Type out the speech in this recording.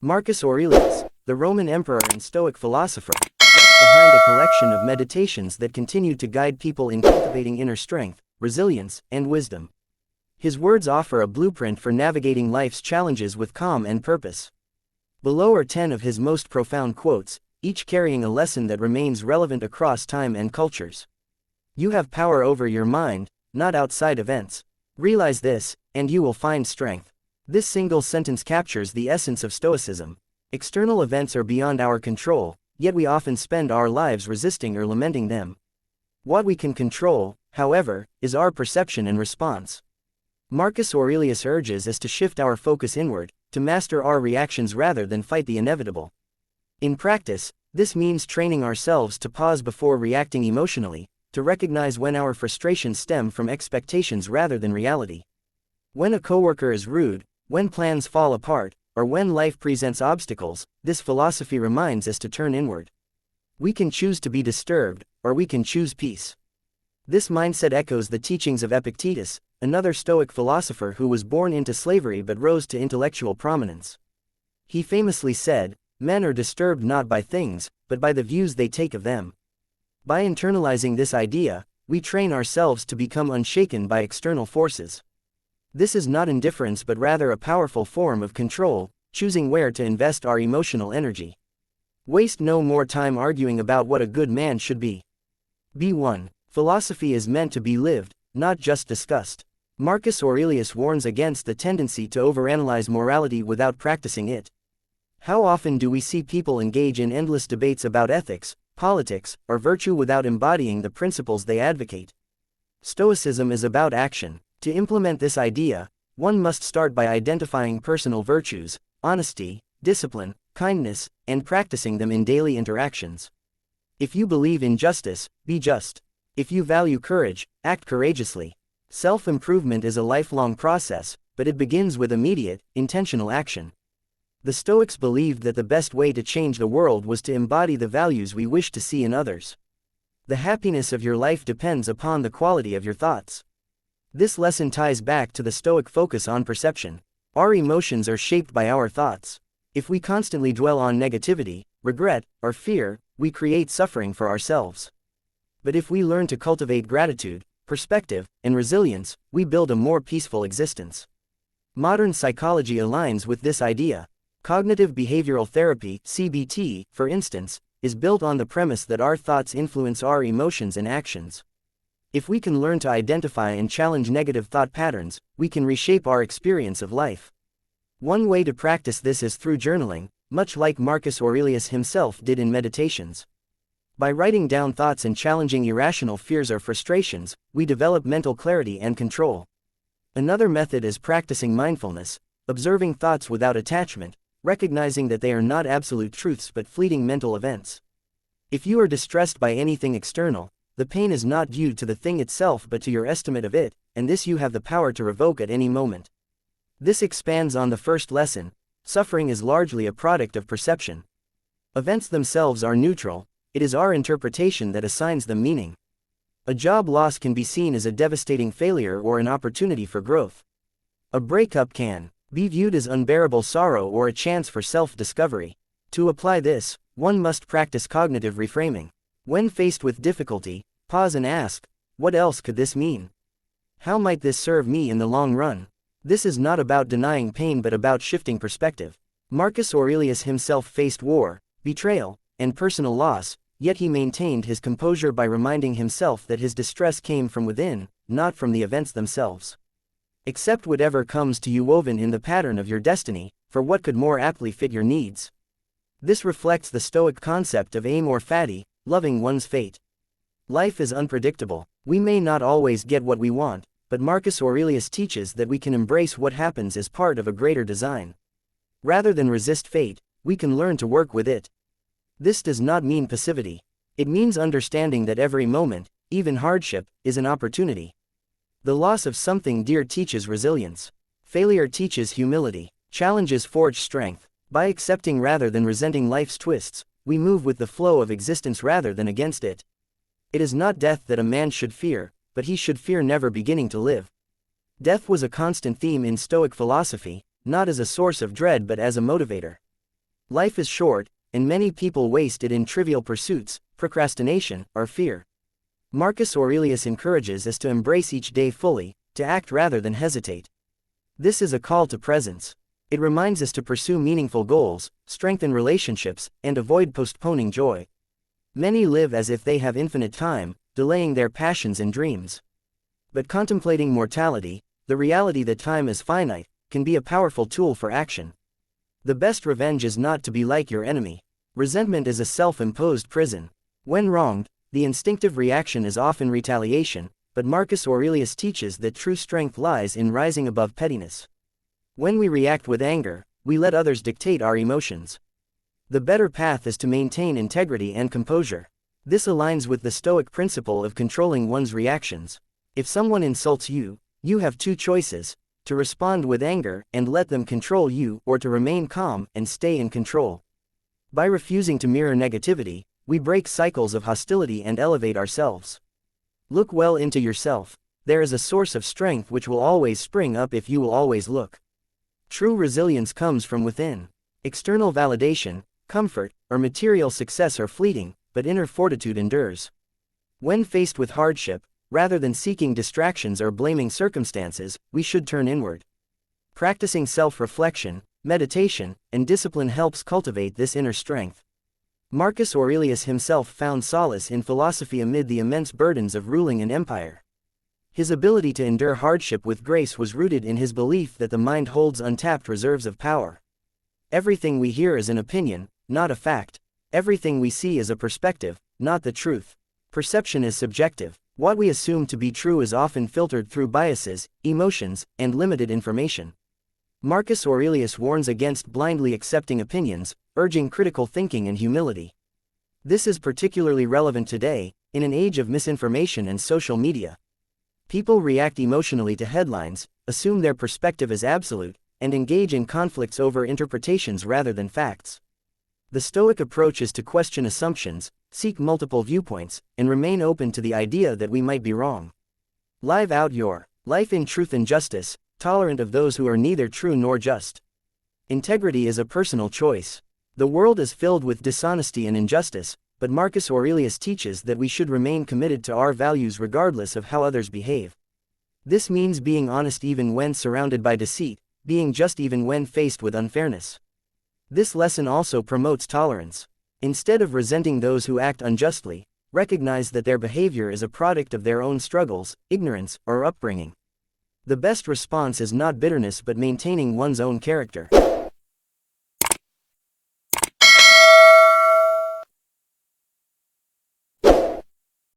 Marcus Aurelius, the Roman emperor and Stoic philosopher, left behind a collection of meditations that continue to guide people in cultivating inner strength, resilience, and wisdom. His words offer a blueprint for navigating life's challenges with calm and purpose. Below are 10 of his most profound quotes, each carrying a lesson that remains relevant across time and cultures. You have power over your mind, not outside events. Realize this, and you will find strength. This single sentence captures the essence of Stoicism. External events are beyond our control, yet we often spend our lives resisting or lamenting them. What we can control, however, is our perception and response. Marcus Aurelius urges us to shift our focus inward, to master our reactions rather than fight the inevitable. In practice, this means training ourselves to pause before reacting emotionally, to recognize when our frustrations stem from expectations rather than reality. When a coworker is rude, when plans fall apart, or when life presents obstacles, this philosophy reminds us to turn inward. We can choose to be disturbed, or we can choose peace. This mindset echoes the teachings of Epictetus, another Stoic philosopher who was born into slavery but rose to intellectual prominence. He famously said, "Men are disturbed not by things, but by the views they take of them." By internalizing this idea, we train ourselves to become unshaken by external forces. This is not indifference but rather a powerful form of control, choosing where to invest our emotional energy. Waste no more time arguing about what a good man should be. B1. Philosophy is meant to be lived, not just discussed. Marcus Aurelius warns against the tendency to overanalyze morality without practicing it. How often do we see people engage in endless debates about ethics, politics, or virtue without embodying the principles they advocate? Stoicism is about action. To implement this idea, one must start by identifying personal virtues, honesty, discipline, kindness, and practicing them in daily interactions. If you believe in justice, be just. If you value courage, act courageously. Self-improvement is a lifelong process, but it begins with immediate, intentional action. The Stoics believed that the best way to change the world was to embody the values we wish to see in others. The happiness of your life depends upon the quality of your thoughts. This lesson ties back to the Stoic focus on perception. Our emotions are shaped by our thoughts. If we constantly dwell on negativity, regret, or fear, we create suffering for ourselves. But if we learn to cultivate gratitude, perspective, and resilience, we build a more peaceful existence. Modern psychology aligns with this idea. Cognitive behavioral therapy, CBT, for instance, is built on the premise that our thoughts influence our emotions and actions. If we can learn to identify and challenge negative thought patterns, we can reshape our experience of life. One way to practice this is through journaling, much like Marcus Aurelius himself did in Meditations. By writing down thoughts and challenging irrational fears or frustrations, we develop mental clarity and control. Another method is practicing mindfulness, observing thoughts without attachment, recognizing that they are not absolute truths but fleeting mental events. If you are distressed by anything external, the pain is not due to the thing itself but to your estimate of it, and this you have the power to revoke at any moment. This expands on the first lesson. Suffering is largely a product of perception. Events themselves are neutral, it is our interpretation that assigns them meaning. A job loss can be seen as a devastating failure or an opportunity for growth. A breakup can be viewed as unbearable sorrow or a chance for self-discovery. To apply this, one must practice cognitive reframing. When faced with difficulty, pause and ask, what else could this mean? How might this serve me in the long run? This is not about denying pain but about shifting perspective. Marcus Aurelius himself faced war, betrayal, and personal loss, yet he maintained his composure by reminding himself that his distress came from within, not from the events themselves. Accept whatever comes to you woven in the pattern of your destiny, for what could more aptly fit your needs? This reflects the Stoic concept of amor fati, loving one's fate. Life is unpredictable. We may not always get what we want, but Marcus Aurelius teaches that we can embrace what happens as part of a greater design. Rather than resist fate, we can learn to work with it. This does not mean passivity. It means understanding that every moment, even hardship, is an opportunity. The loss of something dear teaches resilience. Failure teaches humility. Challenges forge strength. By accepting rather than resenting life's twists, we move with the flow of existence rather than against it. It is not death that a man should fear, but he should fear never beginning to live. Death was a constant theme in Stoic philosophy, not as a source of dread but as a motivator. Life is short, and many people waste it in trivial pursuits, procrastination, or fear. Marcus Aurelius encourages us to embrace each day fully, to act rather than hesitate. This is a call to presence. It reminds us to pursue meaningful goals, strengthen relationships, and avoid postponing joy. Many live as if they have infinite time, delaying their passions and dreams. But contemplating mortality, the reality that time is finite, can be a powerful tool for action. The best revenge is not to be like your enemy. Resentment is a self-imposed prison. When wronged, the instinctive reaction is often retaliation, but Marcus Aurelius teaches that true strength lies in rising above pettiness. When we react with anger, we let others dictate our emotions. The better path is to maintain integrity and composure. This aligns with the Stoic principle of controlling one's reactions. If someone insults you, you have two choices: to respond with anger and let them control you, or to remain calm and stay in control. By refusing to mirror negativity, we break cycles of hostility and elevate ourselves. Look well into yourself. There is a source of strength which will always spring up if you will always look. True resilience comes from within. External validation, comfort, or material success are fleeting, but inner fortitude endures. When faced with hardship, rather than seeking distractions or blaming circumstances, we should turn inward. Practicing self-reflection, meditation, and discipline helps cultivate this inner strength. Marcus Aurelius himself found solace in philosophy amid the immense burdens of ruling an empire. His ability to endure hardship with grace was rooted in his belief that the mind holds untapped reserves of power. Everything we hear is an opinion, not a fact. Everything we see is a perspective, not the truth. Perception is subjective. What we assume to be true is often filtered through biases, emotions, and limited information. Marcus Aurelius warns against blindly accepting opinions, urging critical thinking and humility. This is particularly relevant today, in an age of misinformation and social media. People react emotionally to headlines, assume their perspective is absolute, and engage in conflicts over interpretations rather than facts. The Stoic approach is to question assumptions, seek multiple viewpoints, and remain open to the idea that we might be wrong. Live out your life in truth and justice, tolerant of those who are neither true nor just. Integrity is a personal choice. The world is filled with dishonesty and injustice, but Marcus Aurelius teaches that we should remain committed to our values regardless of how others behave. This means being honest even when surrounded by deceit, being just even when faced with unfairness. This lesson also promotes tolerance. Instead of resenting those who act unjustly, recognize that their behavior is a product of their own struggles, ignorance, or upbringing. The best response is not bitterness but maintaining one's own character.